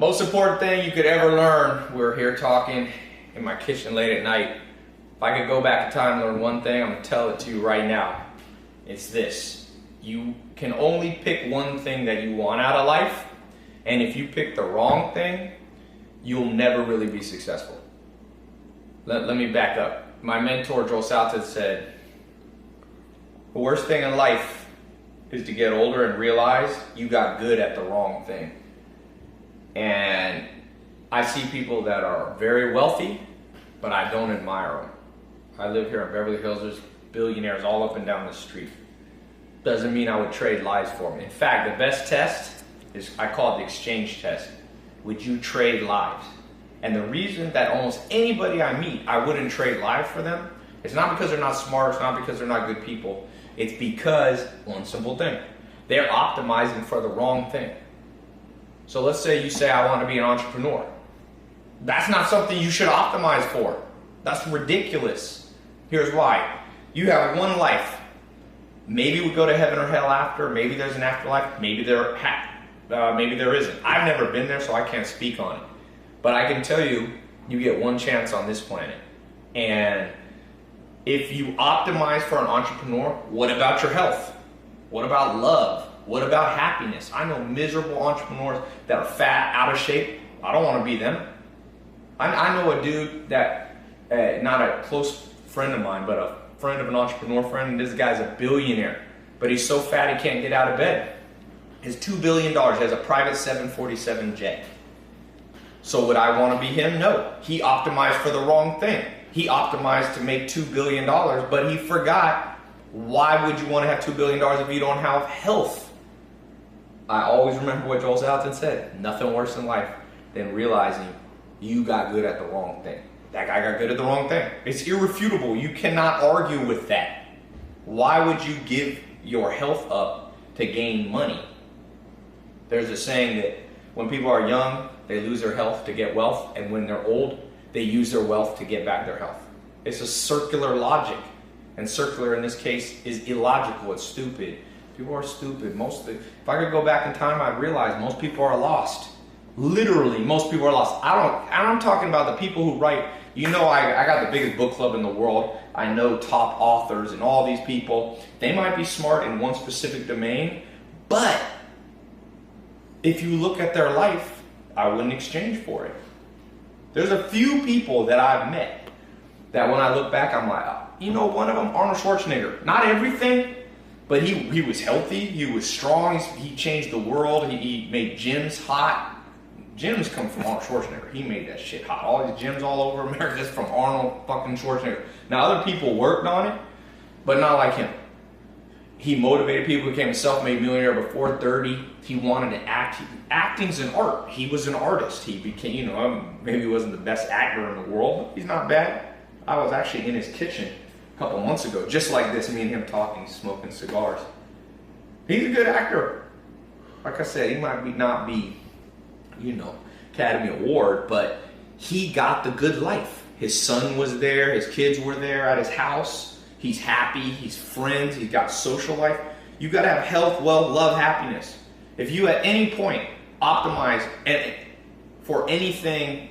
Most important thing you could ever learn, we're here talking in my kitchen late at night. If I could go back in time and learn one thing, I'm going to tell it to you right now. It's this. You can only pick one thing that you want out of life, and if you pick the wrong thing, you'll never really be successful. Let me back up. My mentor, Joel Salatin, said, the worst thing in life is to get older and realize you got good at the wrong thing. And I see people that are very wealthy, but I don't admire them. I live here in Beverly Hills. There's billionaires all up and down the street. Doesn't mean I would trade lives for them. In fact, the best test is, I call it the exchange test. Would you trade lives? And the reason that almost anybody I meet, I wouldn't trade lives for them, it's not because they're not smart, it's not because they're not good people. It's because, one simple thing, they're optimizing for the wrong thing. So let's say you say, I want to be an entrepreneur. That's not something you should optimize for. That's ridiculous. Here's why. You have one life. Maybe we go to heaven or hell after. Maybe there's an afterlife. Maybe there isn't. I've never been there, so I can't speak on it. But I can tell you, you get one chance on this planet. And if you optimize for an entrepreneur, what about your health? What about love? What about happiness? I know miserable entrepreneurs that are fat, out of shape. I don't want to be them. I know a dude that, not a close friend of mine, but a friend of an entrepreneur friend, and this guy's a billionaire. But he's so fat he can't get out of bed. His $2 billion, he has a private 747 jet. So would I want to be him? No. He optimized for the wrong thing. He optimized to make $2 billion, but he forgot, why would you want to have $2 billion if you don't have health? I always remember what Joel Salatin said. Nothing worse in life than realizing you got good at the wrong thing. That guy got good at the wrong thing. It's irrefutable. You cannot argue with that. Why would you give your health up to gain money? There's a saying that when people are young, they lose their health to get wealth, and when they're old, they use their wealth to get back their health. It's a circular logic, and circular in this case is illogical. It's stupid. People are stupid. If I could go back in time, I'd realize most people are lost. Literally, most people are lost. I'm talking about the people who write. You know, I got the biggest book club in the world. I know top authors and all these people. They might be smart in one specific domain, but if you look at their life, I wouldn't exchange for it. There's a few people that I've met that when I look back, I'm like, you know, one of them, Arnold Schwarzenegger. Not everything, but he was healthy, he was strong, he changed the world, he made gyms hot. Gyms come from Arnold Schwarzenegger. He made that shit hot. All these gyms all over America just from Arnold fucking Schwarzenegger. Now other people worked on it, but not like him. He motivated people, became a self-made millionaire before 30. He wanted to act. Acting's an art. He was an artist. He became, you know, maybe he wasn't the best actor in the world, but he's not bad. I was actually in his kitchen a couple months ago, just like this, me and him talking, smoking cigars. He's a good actor. Like I said, he might not be, you know, Academy Award, but he got the good life. His son was there, his kids were there at his house. He's happy, he's friends, he's got social life. You gotta have health, wealth, love, happiness. If you at any point optimize for anything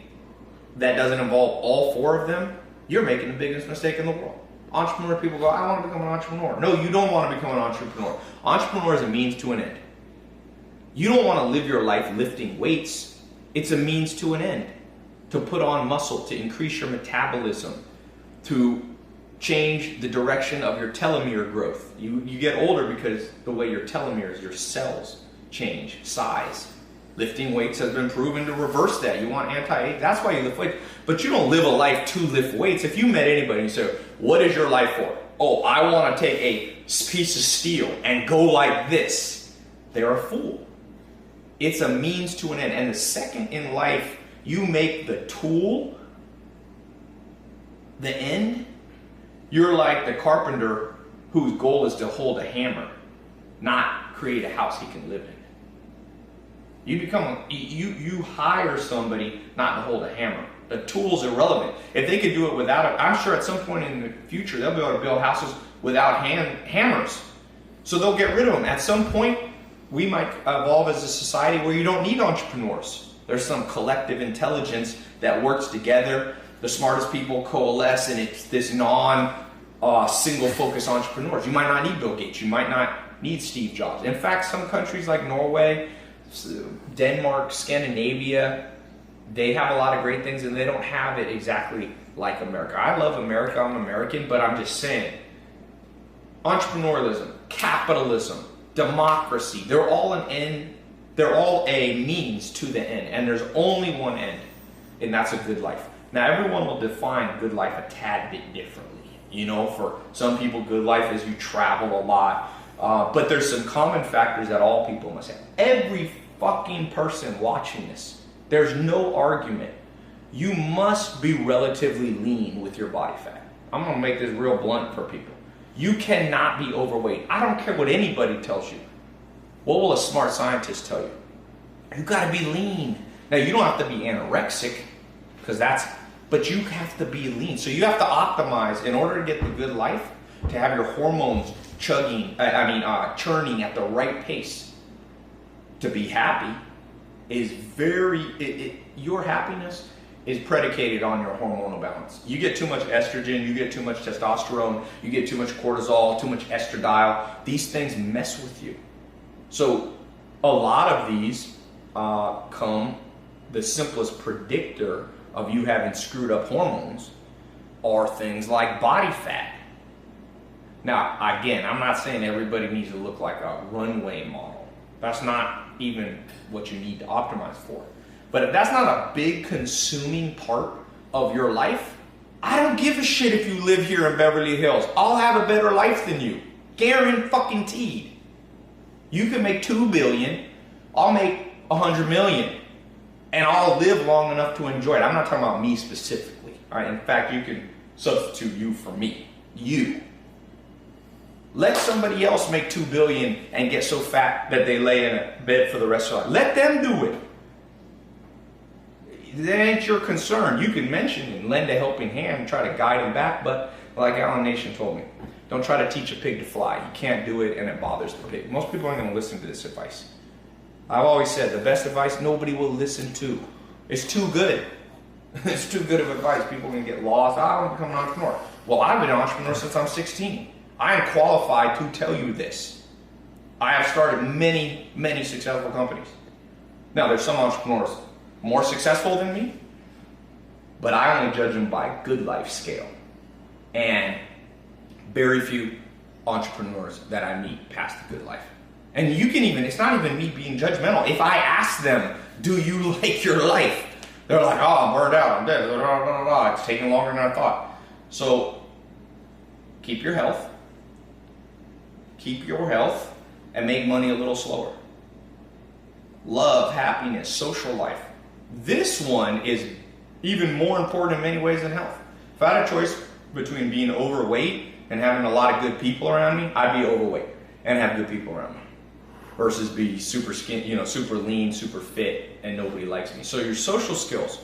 that doesn't involve all four of them, you're making the biggest mistake in the world. Entrepreneur people go, I want to become an entrepreneur. No, you don't want to become an entrepreneur. Entrepreneur is a means to an end. You don't want to live your life lifting weights. It's a means to an end. To put on muscle, to increase your metabolism, to change the direction of your telomere growth. You get older because the way your telomeres, your cells change size. Lifting weights has been proven to reverse that. You want anti-age, that's why you lift weights. But you don't live a life to lift weights. If you met anybody and you say, what is your life for? Oh, I want to take a piece of steel and go like this. They're a fool. It's a means to an end. And the second in life you make the tool the end, you're like the carpenter whose goal is to hold a hammer, not create a house he can live in. You hire somebody not to hold a hammer. The tool's irrelevant. If they could do it without it, I'm sure at some point in the future they'll be able to build houses without hammers. So they'll get rid of them. At some point, we might evolve as a society where you don't need entrepreneurs. There's some collective intelligence that works together. The smartest people coalesce, and it's this single focus entrepreneurs. You might not need Bill Gates. You might not need Steve Jobs. In fact, some countries like Norway, Denmark, Scandinavia, they have a lot of great things, and they don't have it exactly like America. I love America. I'm American, but I'm just saying, entrepreneurialism, capitalism, democracy, they're all an end. They're all a means to the end, and there's only one end, and that's a good life. Now, everyone will define good life a tad bit differently. You know, for some people, good life is you travel a lot, but there's some common factors that all people must have. Every fucking person watching this, there's no argument. You must be relatively lean with your body fat. I'm going to make this real blunt for people. You cannot be overweight. I don't care what anybody tells you. What will a smart scientist tell you? You got to be lean. Now, you don't have to be anorexic, but you have to be lean. So you have to optimize in order to get the good life, to have your hormones churning at the right pace. To be happy is your happiness is predicated on your hormonal balance. You get too much estrogen, you get too much testosterone, you get too much cortisol, too much estradiol. These things mess with you. So a lot of these the simplest predictor of you having screwed up hormones are things like body fat. Now, again, I'm not saying everybody needs to look like a runway model. That's not even what you need to optimize for. But if that's not a big consuming part of your life, I don't give a shit if you live here in Beverly Hills. I'll have a better life than you. Guaranteed. You can make $2 billion, I'll make $100 million, and I'll live long enough to enjoy it. I'm not talking about me specifically. All right? In fact, you can substitute you for me. You. Let somebody else make $2 billion and get so fat that they lay in a bed for the rest of their life. Let them do it. That ain't your concern. You can mention and lend a helping hand and try to guide them back, but like Alan Nation told me, don't try to teach a pig to fly. You can't do it, and it bothers the pig. Most people aren't going to listen to this advice. I've always said the best advice nobody will listen to. It's too good. It's too good of advice. People can get lost. I want to become an entrepreneur. Well, I've been an entrepreneur since I'm 16. I am qualified to tell you this. I have started many, many successful companies. Now, there's some entrepreneurs more successful than me, but I only judge them by good life scale. And very few entrepreneurs that I meet past the good life. And you can even, it's not even me being judgmental. If I ask them, do you like your life? They're like, oh, I'm burned out, I'm dead, blah, blah, blah, blah. It's taking longer than I thought. So keep your health, and make money a little slower. Love, happiness, social life. This one is even more important in many ways than health. If I had a choice between being overweight and having a lot of good people around me, I'd be overweight and have good people around me versus be super super lean, super fit, and nobody likes me. So your social skills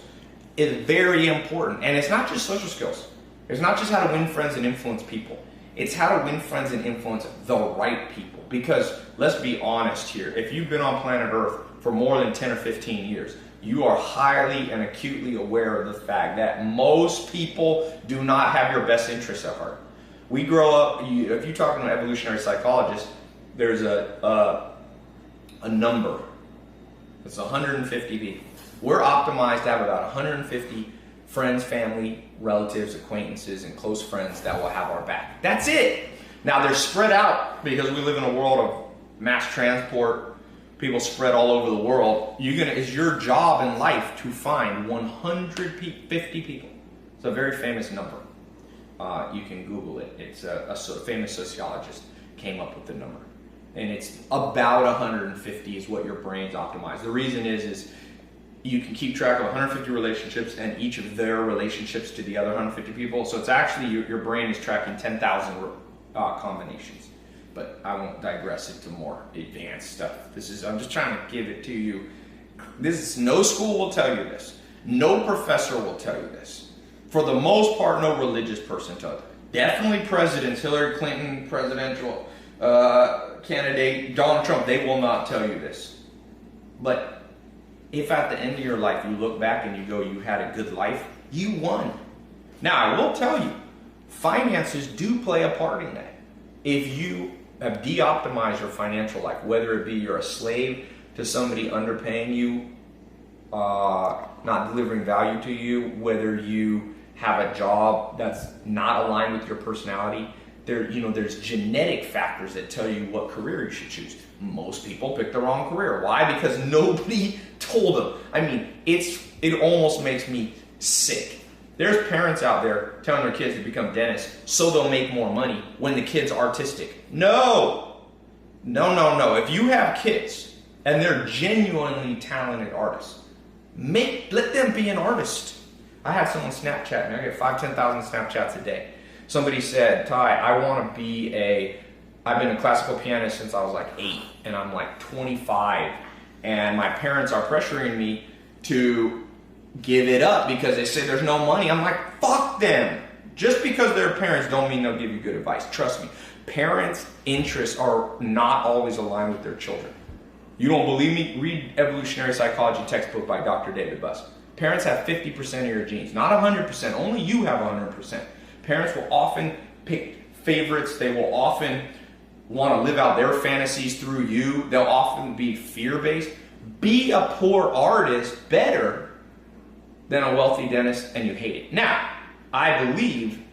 is very important. And it's not just social skills. It's not just how to win friends and influence people. It's how to win friends and influence the right people. Because let's be honest here, if you've been on planet Earth for more than 10 or 15 years, you are highly and acutely aware of the fact that most people do not have your best interests at heart. We grow up, if you talk to an evolutionary psychologist, there's a number. It's 150 people. We're optimized to have about 150 friends, family, relatives, acquaintances, and close friends that will have our back. That's it. Now they're spread out because we live in a world of mass transport. People spread all over the world. It's your job in life to find 150 people. It's a very famous number. You can Google it. It's a famous sociologist came up with the number. And it's about 150 is what your brain's optimized. The reason is you can keep track of 150 relationships and each of their relationships to the other 150 people. So it's actually, your brain is tracking 10,000 combinations. But I won't digress into more advanced stuff. I'm just trying to give it to you. No school will tell you this. No professor will tell you this. For the most part, no religious person tells you. Definitely presidents, Hillary Clinton, presidential candidate, Donald Trump, they will not tell you this. But if at the end of your life you look back and you go, you had a good life, you won. Now, I will tell you, finances do play a part in that. If you have de-optimized your financial life, whether it be you're a slave to somebody underpaying you, not delivering value to you, whether you have a job that's not aligned with your personality, there's genetic factors that tell you what career you should choose. Most people pick the wrong career. Why? Because nobody told them. I mean, it almost makes me sick. There's parents out there telling their kids to become dentists so they'll make more money when the kid's artistic. No. If you have kids and they're genuinely talented artists, let them be an artist. I had someone Snapchat me. I get 5,000-10,000 Snapchats a day. Somebody said, Ty, I've been a classical pianist since I was like 8, and I'm like 25, and my parents are pressuring me to give it up because they say there's no money. I'm like, fuck them. Just because they're parents don't mean they'll give you good advice. Trust me. Parents' interests are not always aligned with their children. You don't believe me? Read Evolutionary Psychology textbook by Dr. David Buss. Parents have 50% of your genes, not 100%. Only you have 100%. Parents will often pick favorites. They will often want to live out their fantasies through you. They'll often be fear-based. Be a poor artist better than a wealthy dentist, and you hate it. Now, I believe,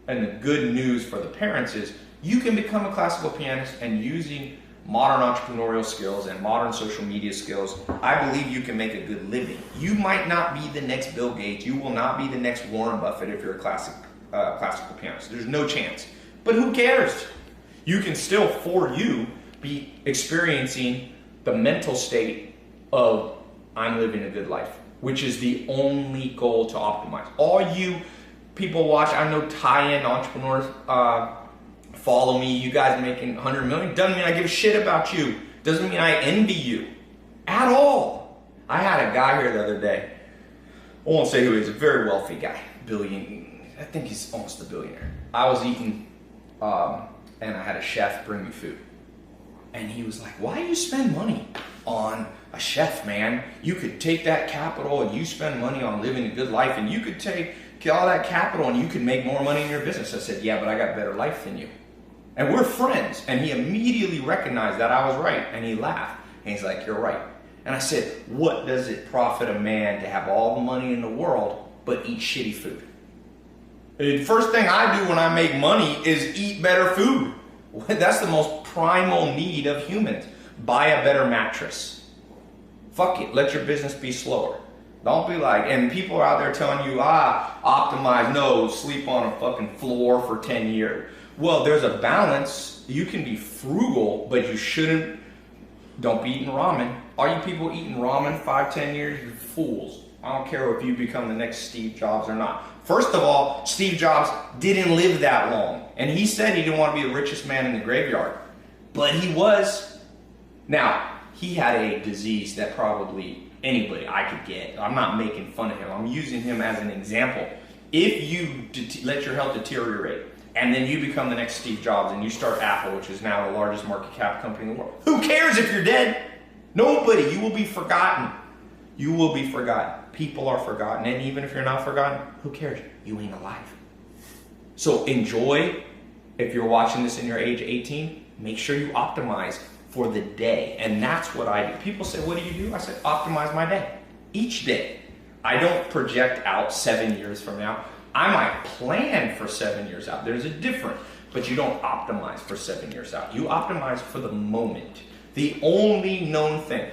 and the good news for the parents is, you can become a classical pianist, and using modern entrepreneurial skills and modern social media skills, I believe you can make a good living. You might not be the next Bill Gates. You will not be the next Warren Buffett if you're a classical pianist. There's no chance. But who cares? You can still, for you, be experiencing the mental state of, I'm living a good life, which is the only goal to optimize. All you people watch, I know tie-in entrepreneurs, follow me, you guys making 100 million, doesn't mean I give a shit about you. Doesn't mean I envy you at all. I had a guy here the other day, I won't say who he is, a very wealthy guy, I think he's almost a billionaire. I was eating, and I had a chef bring me food. And he was like, why do you spend money on a chef, man? You could take that capital and you spend money on living a good life, and you could take all that capital and you could make more money in your business. I said, yeah, but I got a better life than you. And we're friends. And he immediately recognized that I was right. And he laughed. And he's like, you're right. And I said, what does it profit a man to have all the money in the world but eat shitty food? The first thing I do when I make money is eat better food. That's the most primal need of humans. Buy a better mattress. Fuck it. Let your business be slower. Don't be like, and people are out there telling you, optimize, no, sleep on a fucking floor for 10 years. Well, there's a balance. You can be frugal, but you shouldn't, don't be eating ramen. All you people eating ramen 5-10 years, you're fools. I don't care if you become the next Steve Jobs or not. First of all, Steve Jobs didn't live that long. And he said he didn't want to be the richest man in the graveyard. But he was. Now, he had a disease that probably anybody I could get. I'm not making fun of him. I'm using him as an example. If you let your health deteriorate, and then you become the next Steve Jobs, and you start Apple, which is now the largest market cap company in the world, who cares if you're dead? Nobody. You will be forgotten. You will be forgotten. People are forgotten. And even if you're not forgotten, who cares? You ain't alive. So enjoy. If you're watching this in your age 18, make sure you optimize for the day. And that's what I do. People say, what do you do? I said, optimize my day. Each day. I don't project out 7 years from now. I might plan for 7 years out. There's a difference. But you don't optimize for 7 years out. You optimize for the moment. The only known thing.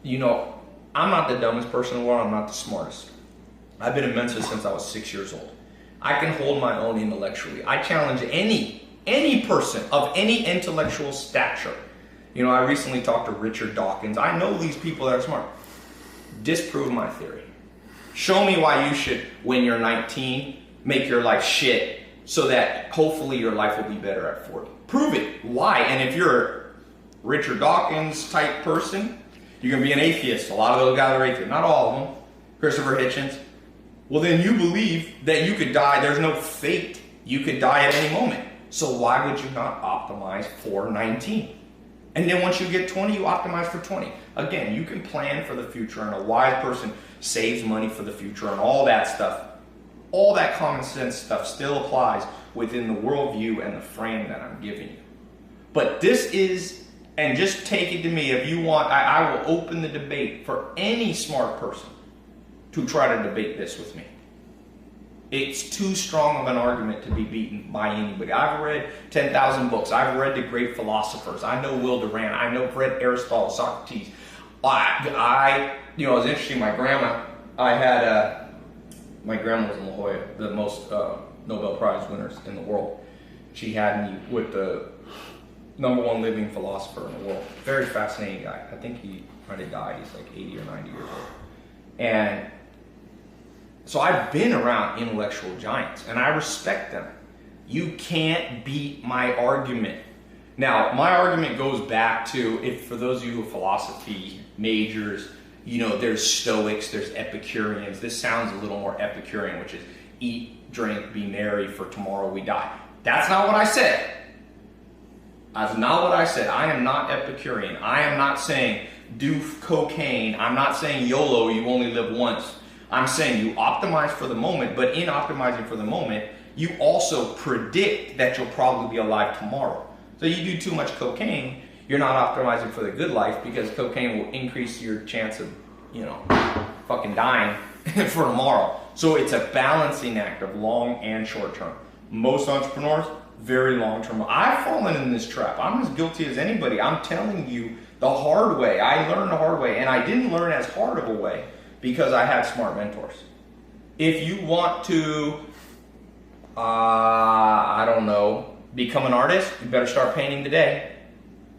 You know, I'm not the dumbest person in the world. I'm not the smartest. I've been a Mensa since I was 6 years old. I can hold my own intellectually. I challenge any person of any intellectual stature. You know, I recently talked to Richard Dawkins. I know these people that are smart. Disprove my theory. Show me why you should, when you're 19, make your life shit so that hopefully your life will be better at 40. Prove it. Why? And if you're a Richard Dawkins type person, you're going to be an atheist. A lot of those guys are atheists. Not all of them. Christopher Hitchens. Well, then you believe that you could die. There's no fate. You could die at any moment. So why would you not optimize for 19? And then once you get 20, you optimize for 20. Again, you can plan for the future, and a wise person saves money for the future and all that stuff. All that common sense stuff still applies within the worldview and the frame that I'm giving you. But this is, and just take it to me, if you want, I will open the debate for any smart person to try to debate this with me. It's too strong of an argument to be beaten by anybody. I've read 10,000 books. I've read the great philosophers. I know Will Durant. I've read Aristotle, Socrates. It was interesting. My grandma was in La Jolla, the most Nobel Prize winners in the world. She had me with the #1 living philosopher in the world. Very fascinating guy. I think he might have died. He's like 80 or 90 years old. And so I've been around intellectual giants, and I respect them. You can't beat my argument. Now, my argument goes back to, for those of you who are philosophy majors, there's Stoics, there's Epicureans. This sounds a little more Epicurean, which is eat, drink, be merry, for tomorrow we die. That's not what I said. That's not what I said. I am not Epicurean. I am not saying do cocaine. I'm not saying YOLO, you only live once. I'm saying you optimize for the moment, but in optimizing for the moment, you also predict that you'll probably be alive tomorrow. So you do too much cocaine, you're not optimizing for the good life, because cocaine will increase your chance of, fucking dying for tomorrow. So it's a balancing act of long and short term. Most entrepreneurs, very long term. I've fallen in this trap. I'm as guilty as anybody. I'm telling you the hard way. I learned the hard way, and I didn't learn as hard of a way because I had smart mentors. If you want to, become an artist, you better start painting today.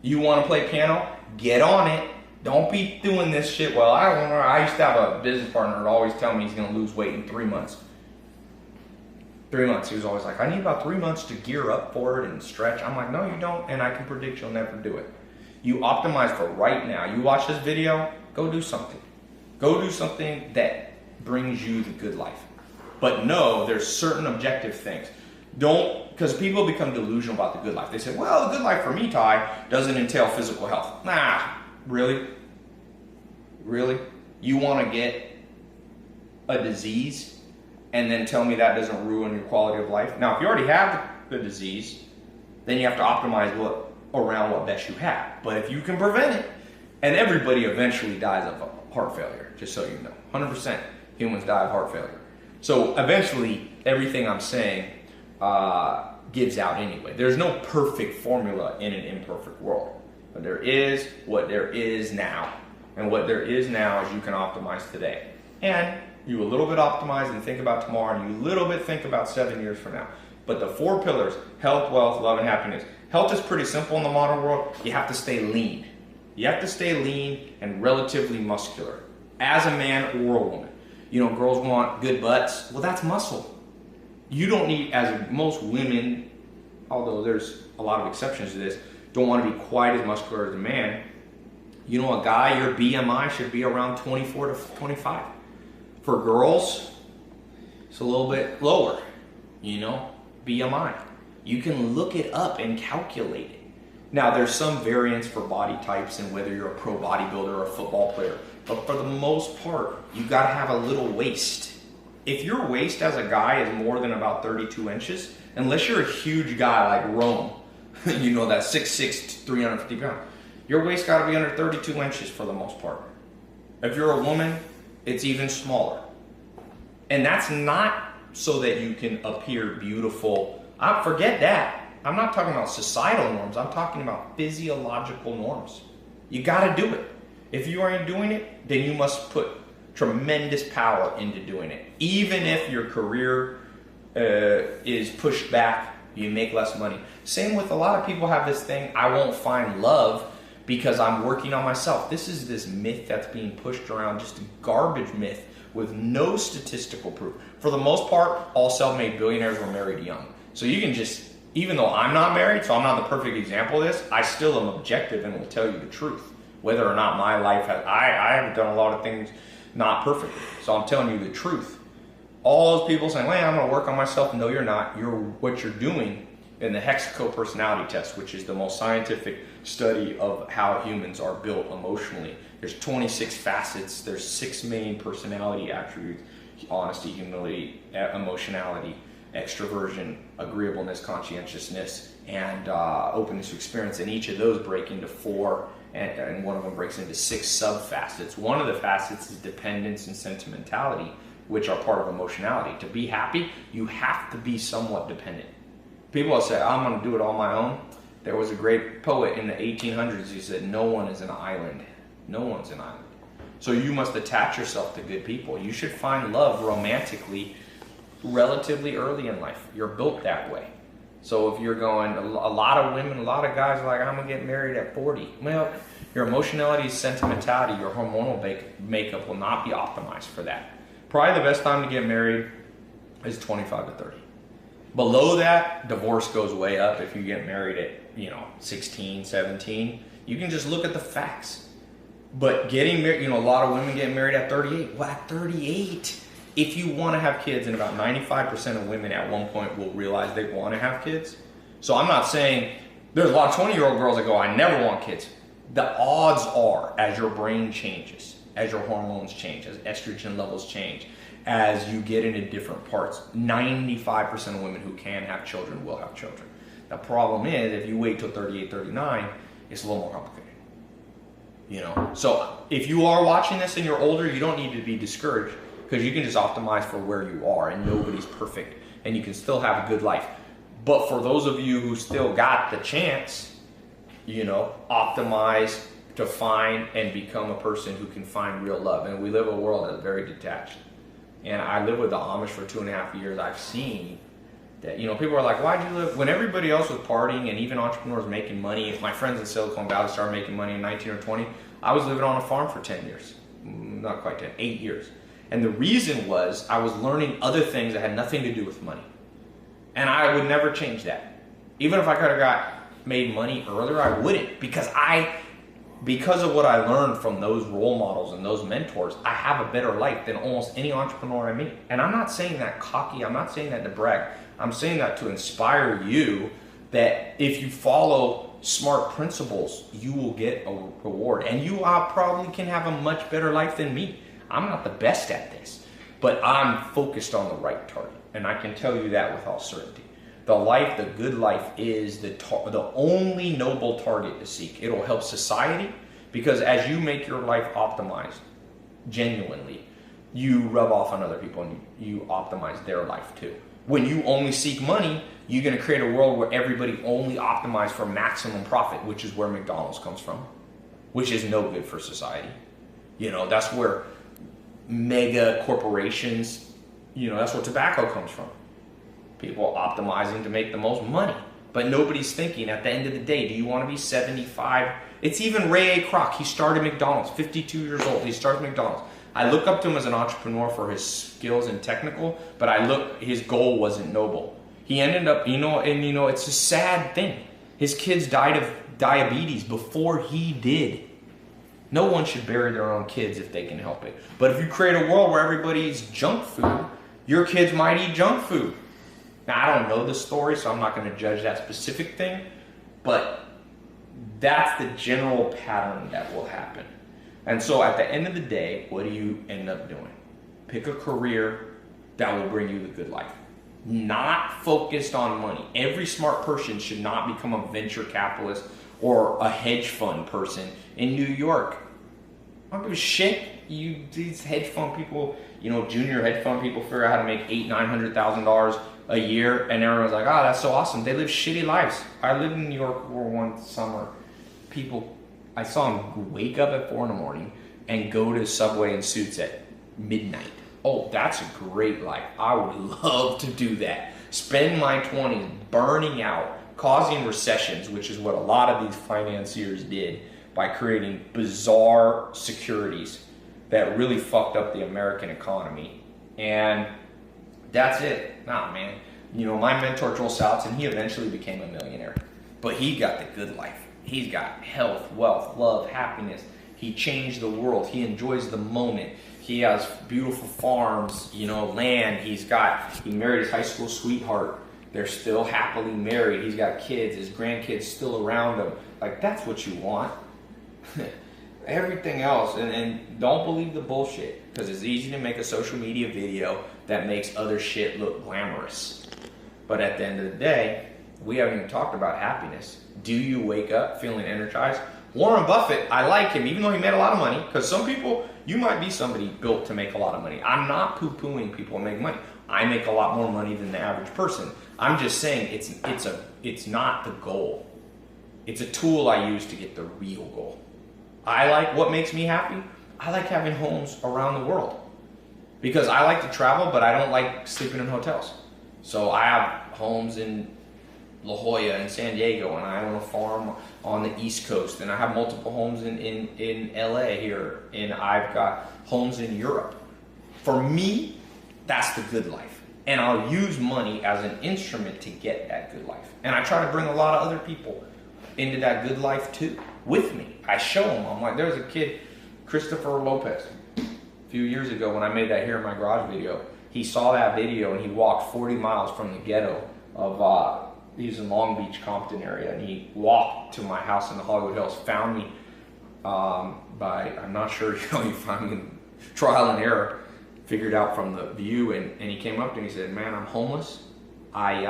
You want to play piano? Get on it. Don't be doing this shit. Well, I used to have a business partner who would always tell me he's going to lose weight in 3 months. 3 months. He was always like, I need about 3 months to gear up for it and stretch. I'm like, no, you don't, and I can predict you'll never do it. You optimize for right now. You watch this video, go do something. Go do something that brings you the good life. But no, there's certain objective things. Because people become delusional about the good life. They say, well, the good life for me, Ty, doesn't entail physical health. Nah, really? Really? You want to get a disease and then tell me that doesn't ruin your quality of life? Now, if you already have the disease, then you have to optimize around what best you have. But if you can prevent it, and everybody eventually dies of heart failure, just so you know. 100% humans die of heart failure. So eventually, everything I'm saying gives out anyway. There's no perfect formula in an imperfect world. But there is what there is now. And what there is now is you can optimize today. And you a little bit optimize and think about tomorrow, and you a little bit think about 7 years from now. But the 4 pillars, health, wealth, love, and happiness. Health is pretty simple in the modern world. You have to stay lean. You have to stay lean and relatively muscular as a man or a woman. Girls want good butts. Well, that's muscle. You don't need, as most women, although there's a lot of exceptions to this, don't want to be quite as muscular as a man. A guy, your BMI should be around 24 to 25. For girls, it's a little bit lower, BMI. You can look it up and calculate it. Now, there's some variance for body types and whether you're a pro bodybuilder or a football player. But for the most part, you got to have a little waist. If your waist as a guy is more than about 32 inches, unless you're a huge guy like Rome, that 6'6", 350 pounds, your waist got to be under 32 inches for the most part. If you're a woman, it's even smaller. And that's not so that you can appear beautiful. Forget that. I'm not talking about societal norms. I'm talking about physiological norms. You got to do it. If you aren't doing it, then you must put tremendous power into doing it. Even if your career is pushed back, you make less money. Same with a lot of people have this thing, I won't find love because I'm working on myself. This is this myth that's being pushed around, just a garbage myth with no statistical proof. For the most part, all self-made billionaires were married young. So you can just, even though I'm not married, so I'm not the perfect example of this, I still am objective and will tell you the truth. Whether or not my life has, I have done a lot of things not perfectly. So I'm telling you the truth. All those people saying, well, I'm going to work on myself. No, you're not. What you're doing in the Hexaco personality test, which is the most scientific study of how humans are built emotionally. There's 26 facets. There's 6 main personality attributes: honesty, humility, emotionality, extroversion, agreeableness, conscientiousness, and openness to experience. And each of those break into 4, and one of them breaks into 6 sub-facets. One of the facets is dependence and sentimentality, which are part of emotionality. To be happy, you have to be somewhat dependent. People will say, I'm going to do it on my own. There was a great poet in the 1800s. He said, no one is an island. No one's an island. So you must attach yourself to good people. You should find love romantically relatively early in life. You're built that way. So if you're going, a lot of women, a lot of guys are like, I'm going to get married at 40. Well, your emotionality, sentimentality, your hormonal makeup will not be optimized for that. Probably the best time to get married is 25 to 30. Below that, divorce goes way up if you get married at, 16, 17. You can just look at the facts. But getting married, a lot of women get married at 38. Well, at 38, if you want to have kids, and about 95% of women at one point will realize they want to have kids. So I'm not saying, there's a lot of 20-year-old girls that go, I never want kids. The odds are, as your brain changes, as your hormones change, as estrogen levels change, as you get into different parts, 95% of women who can have children will have children. The problem is, if you wait till 38, 39, it's a little more complicated. So if you are watching this and you're older, you don't need to be discouraged, because you can just optimize for where you are, and nobody's perfect, and you can still have a good life. But for those of you who still got the chance, optimize to find and become a person who can find real love. And we live in a world that's very detached. And I lived with the Amish for 2.5 years. I've seen that, people are like, why'd you live? When everybody else was partying and even entrepreneurs making money, my friends in Silicon Valley started making money in 19 or 20, I was living on a farm for 10 years. Not quite 10, 8 years. And the reason was I was learning other things that had nothing to do with money. And I would never change that. Even if I could have made money earlier, I wouldn't. Because of what I learned from those role models and those mentors, I have a better life than almost any entrepreneur I meet. And I'm not saying that cocky, I'm not saying that to brag. I'm saying that to inspire you that if you follow smart principles, you will get a reward. And you probably can have a much better life than me. I'm not the best at this, but I'm focused on the right target. And I can tell you that with all certainty. The good life is the only noble target to seek. It'll help society, because as you make your life optimized, genuinely, you rub off on other people and you optimize their life too. When you only seek money, you're going to create a world where everybody only optimizes for maximum profit, which is where McDonald's comes from, which is no good for society. That's where mega corporations, that's where tobacco comes from. People optimizing to make the most money. But nobody's thinking, at the end of the day, do you want to be 75? It's even Ray A. Kroc. He started McDonald's, 52 years old. He started McDonald's. I look up to him as an entrepreneur for his skills and technical, but his goal wasn't noble. He ended up, it's a sad thing. His kids died of diabetes before he did. No one should bury their own kids if they can help it. But if you create a world where everybody eats junk food, your kids might eat junk food. Now, I don't know the story, so I'm not going to judge that specific thing, but that's the general pattern that will happen. And so at the end of the day, what do you end up doing? Pick a career that will bring you the good life. Not focused on money. Every smart person should not become a venture capitalist or a hedge fund person in New York. I don't give a shit. These hedge fund people, junior hedge fund people figure out how to make $800,000-$900,000 a year, and everyone's like, oh, that's so awesome. They live shitty lives. I lived in New York for one summer. I saw them wake up at 4 a.m. and go to Subway in suits at midnight. Oh, that's a great life. I would love to do that. Spend my 20s burning out, causing recessions, which is what a lot of these financiers did by creating bizarre securities that really fucked up the American economy. And that's it. Nah, man. My mentor, Joel Salatin, he eventually became a millionaire. But he got the good life. He's got health, wealth, love, happiness. He changed the world. He enjoys the moment. He has beautiful farms, land. He married his high school sweetheart. They're still happily married. He's got kids. His grandkids still around him. Like, that's what you want. Everything else, and don't believe the bullshit, because it's easy to make a social media video that makes other shit look glamorous. But at the end of the day, we haven't even talked about happiness. Do you wake up feeling energized? Warren Buffett, I like him, even though he made a lot of money, because some people, you might be somebody built to make a lot of money. I'm not poo-pooing people who make money. I make a lot more money than the average person. I'm just saying it's not the goal. It's a tool I use to get the real goal. I like what makes me happy. I like having homes around the world, because I like to travel, but I don't like sleeping in hotels. So I have homes in La Jolla and San Diego, and I own a farm on the East Coast, and I have multiple homes in LA here, and I've got homes in Europe. For me, that's the good life. And I'll use money as an instrument to get that good life. And I try to bring a lot of other people into that good life too, with me. I show them. I'm like, there's a kid, Christopher Lopez, a few years ago when I made that Here in My Garage video. He saw that video and he walked 40 miles from the ghetto of, he's in Long Beach, Compton area, and he walked to my house in the Hollywood Hills, found me I'm not sure, you found me in trial and error, figured out from the view, and he came up to me and he said, man, I'm homeless. I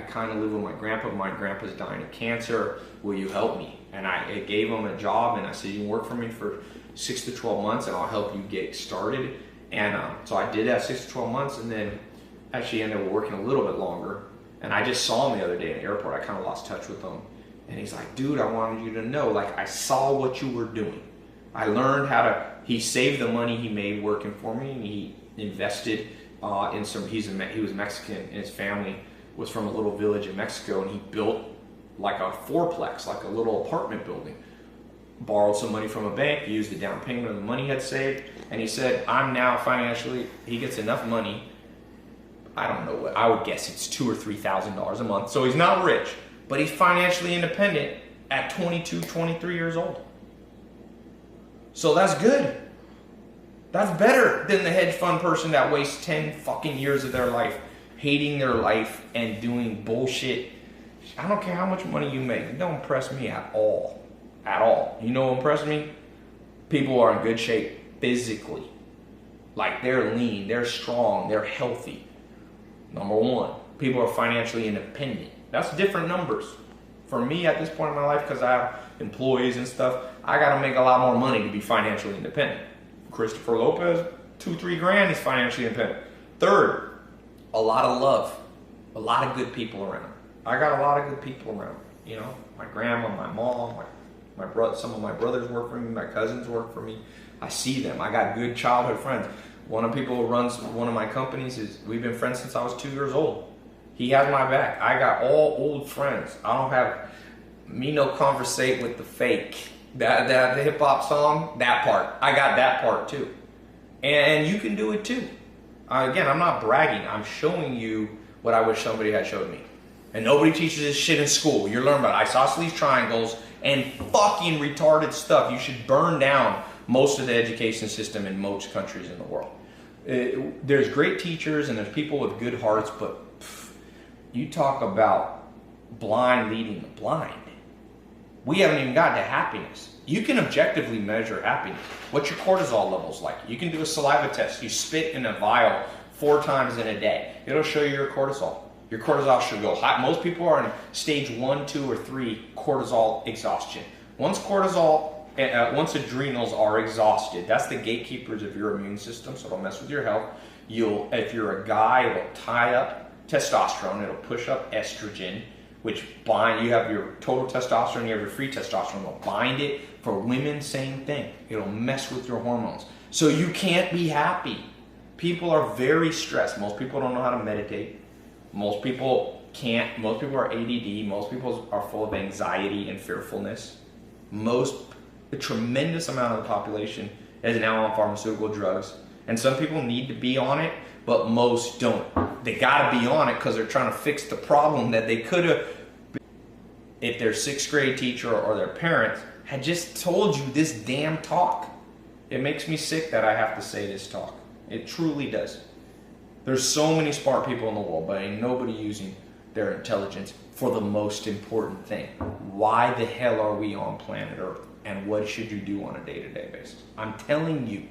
kind of live with my grandpa. My grandpa's dying of cancer. Will you help me? And I gave him a job, and I said, you can work for me for 6 to 12 months, and I'll help you get started. And so I did that 6 to 12 months, and then actually ended up working a little bit longer. And I just saw him the other day in the airport. I kind of lost touch with him. And he's like, dude, I wanted you to know, like, I saw what you were doing. I learned how to, he saved the money he made working for me, and he invested in some, he was Mexican, and his family was from a little village in Mexico, and he built like a fourplex, like a little apartment building. Borrowed some money from a bank, used the down payment of the money he had saved, and he said, I'm now financially, he gets enough money, I don't know what, I would guess it's $2,000 or $3,000 a month, so he's not rich, but he's financially independent at 22, 23 years old. So that's good. That's better than the hedge fund person that wastes 10 fucking years of their life hating their life and doing bullshit. I don't care how much money you make. It don't impress me at all. At all. You know what impresses me? People are in good shape physically. Like, they're lean, they're strong, they're healthy. Number one, people are financially independent. That's different numbers. For me at this point in my life, because I have employees and stuff, I got to make a lot more money to be financially independent. Christopher Lopez, 2-3 grand, he's financially independent. Third, a lot of love, a lot of good people around. I got a lot of good people around. My grandma, my mom, my brother. Some of my brothers work for me. My cousins work for me. I see them. I got good childhood friends. One of the people who runs one of my companies we've been friends since I was 2 years old. He has my back. I got all old friends. I don't have me no conversate with the fake. That the hip hop song, that part. I got that part too. And you can do it too. Again, I'm not bragging. I'm showing you what I wish somebody had showed me. And nobody teaches this shit in school. You're learning about isosceles triangles and fucking retarded stuff. You should burn down most of the education system in most countries in the world. There's great teachers and there's people with good hearts, but you talk about blind leading the blind. We haven't even gotten to happiness. You can objectively measure happiness. What's your cortisol levels like? You can do a saliva test. You spit in a vial 4 times in a day. It'll show you your cortisol. Your cortisol should go high. Most people are in stage 1, 2, or 3 cortisol exhaustion. Once adrenals are exhausted, that's the gatekeepers of your immune system, so it'll mess with your health. If you're a guy, it'll tie up testosterone. It'll push up estrogen, which you have your total testosterone, you have your free testosterone. It'll bind it. For women, same thing. It'll mess with your hormones. So you can't be happy. People are very stressed. Most people don't know how to meditate. Most people can't. Most people are ADD. Most people are full of anxiety and fearfulness. A tremendous amount of the population is now on pharmaceutical drugs. And some people need to be on it, but most don't. They gotta be on it because they're trying to fix the problem that they could have, if their 6th grade teacher or their parents had just told you this damn talk. It makes me sick that I have to say this talk. It truly does. There's so many smart people in the world, but ain't nobody using their intelligence for the most important thing. Why the hell are we on planet Earth? And what should you do on a day-to-day basis? I'm telling you,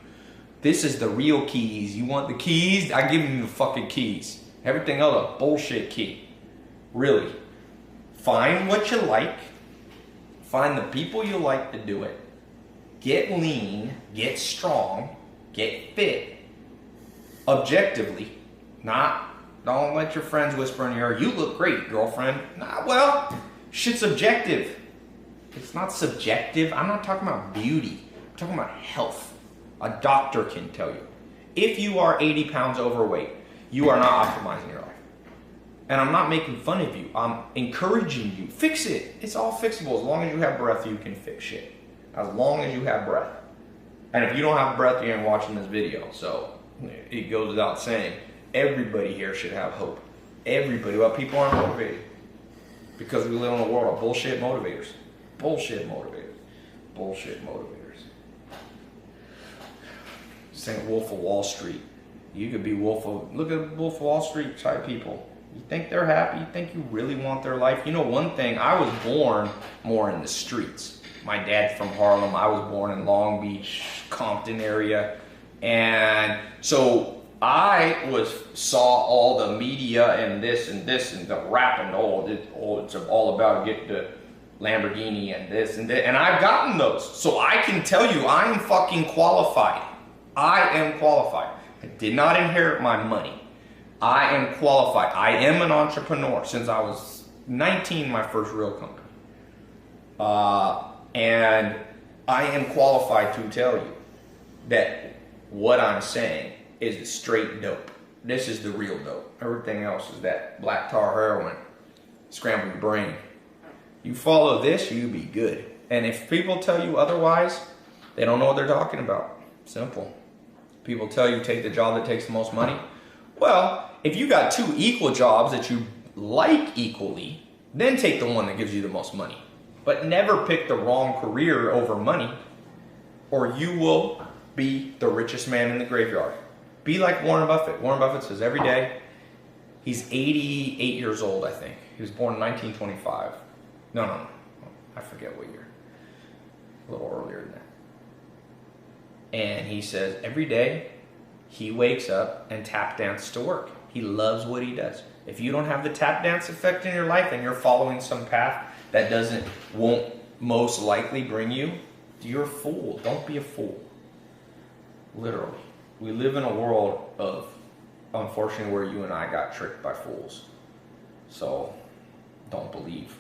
this is the real keys. You want the keys? I give you the fucking keys. Everything else a bullshit key. Really. Find what you like. Find the people you like to do it. Get lean. Get strong. Get fit. Objectively. Don't let your friends whisper in your ear, you look great, girlfriend. Nah, well, shit's objective. It's not subjective. I'm not talking about beauty. I'm talking about health. A doctor can tell you. If you are 80 pounds overweight, you are not optimizing your life. And I'm not making fun of you. I'm encouraging you. Fix it. It's all fixable. As long as you have breath, you can fix shit. As long as you have breath. And if you don't have breath, you ain't watching this video. So it goes without saying. Everybody here should have hope. Everybody. Well, people aren't motivated. Because we live in a world of bullshit motivators. Bullshit motivators. Bullshit motivators. St. Wolf of Wall Street. You could be look at Wolf of Wall Street type people. You think they're happy? You think you really want their life? You know one thing, I was born more in the streets. My dad's from Harlem. I was born in Long Beach, Compton area. And so I saw all the media and this and the rap and it's all about get the Lamborghini and this and that. And I've gotten those. So I can tell you I am fucking qualified. I am qualified. I did not inherit my money. I am qualified. I am an entrepreneur since I was 19, my first real company. And I am qualified to tell you that what I'm saying is straight dope. This is the real dope. Everything else is that black tar heroin, scramble your brain. You follow this, you be good. And if people tell you otherwise, they don't know what they're talking about. Simple. People tell you take the job that takes the most money. Well, if you got two equal jobs that you like equally, then take the one that gives you the most money. But never pick the wrong career over money, or you will be the richest man in the graveyard. Be like Warren Buffett. Warren Buffett says every day, he's 88 years old, I think. He was born in 1925. No. I forget what year. A little earlier than that. And he says every day, he wakes up and tap dances to work. He loves what he does. If you don't have the tap dance effect in your life and you're following some path that won't most likely bring you, you're a fool. Don't be a fool. Literally. We live in a world of, unfortunately, where you and I got tricked by fools. So, don't believe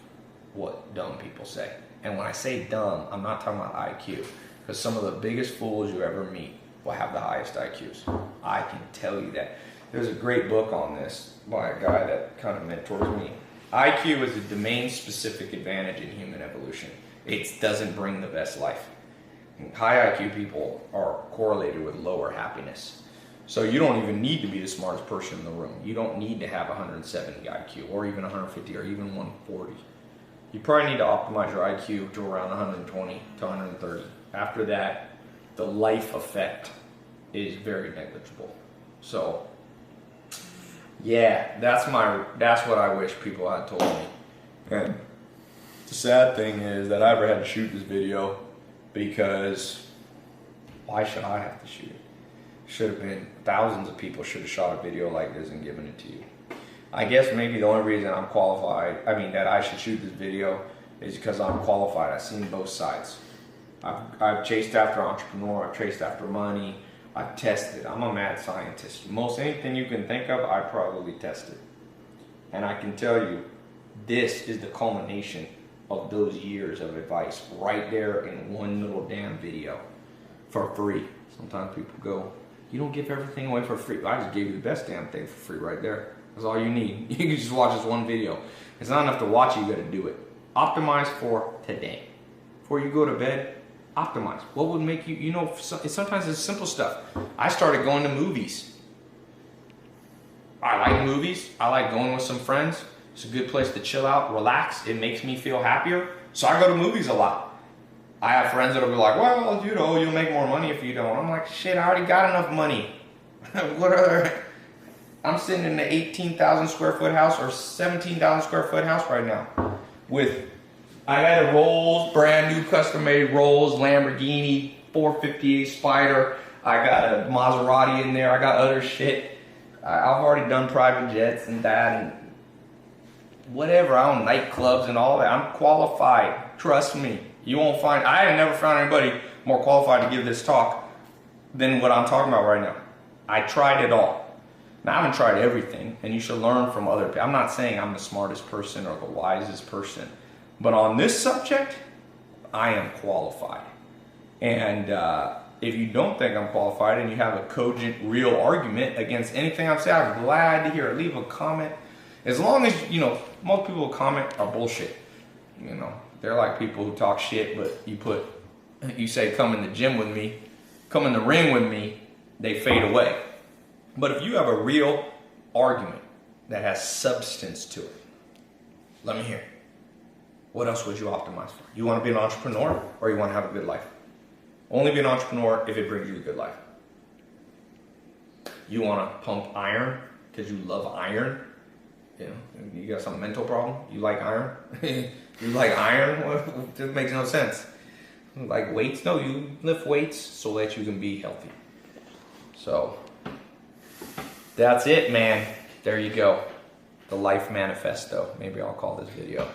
what dumb people say. And when I say dumb, I'm not talking about IQ. Because some of the biggest fools you ever meet will have the highest IQs. I can tell you that. There's a great book on this by a guy that kind of mentors me. IQ is a domain-specific advantage in human evolution. It doesn't bring the best life. High IQ people are correlated with lower happiness. So you don't even need to be the smartest person in the room. You don't need to have 170 IQ or even 150 or even 140. You probably need to optimize your IQ to around 120 to 130. After that, the life effect is very negligible. So, yeah, that's what I wish people had told me. And the sad thing is that I ever had to shoot this video because why should I have to shoot it? Should have been thousands of people should have shot a video like this and given it to you. I guess maybe the only reason I'm qualified, that I should shoot this video is because I'm qualified. I've seen both sides. I've chased after entrepreneur, I've chased after money, I've tested. I'm a mad scientist. Most anything you can think of, I probably tested. And I can tell you, this is the culmination of those years of advice right there in one little damn video for free. Sometimes people go, you don't give everything away for free. I just gave you the best damn thing for free right there. That's all you need. You can just watch this one video. It's not enough to watch it, you gotta do it. Optimize for today. Before you go to bed, optimize. What would make you, sometimes it's simple stuff. I started going to movies. I like movies. I like going with some friends. It's a good place to chill out, relax. It makes me feel happier. So I go to movies a lot. I have friends that'll be like, well, you'll make more money if you don't. I'm like, shit, I already got enough money. What other? I'm sitting in an 18,000 square foot house or 17,000 square foot house right now. I got a Rolls, brand new custom made Rolls, Lamborghini, 458 Spider. I got a Maserati in there. I got other shit. I've already done private jets and that and whatever. I own nightclubs and all that. I'm qualified. Trust me. I have never found anybody more qualified to give this talk than what I'm talking about right now. I tried it all. Now, I haven't tried everything, and you should learn from other people. I'm not saying I'm the smartest person or the wisest person, but on this subject, I am qualified. And if you don't think I'm qualified and you have a cogent, real argument against anything I'm saying, I'm glad to hear it. Leave a comment. As long as, most people who comment are bullshit. They're like people who talk shit, but you say, come in the gym with me, come in the ring with me, they fade away. But if you have a real argument that has substance to it, let me hear. What else would you optimize for? You want to be an entrepreneur or you want to have a good life? Only be an entrepreneur if it brings you a good life. You want to pump iron because you love iron? You got some mental problem? You like iron? You like iron? It makes no sense. Like weights? No, you lift weights so that you can be healthy. So, that's it, man. There you go. The Life Manifesto. Maybe I'll call this video.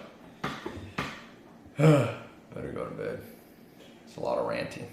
Better go to bed. It's a lot of ranting.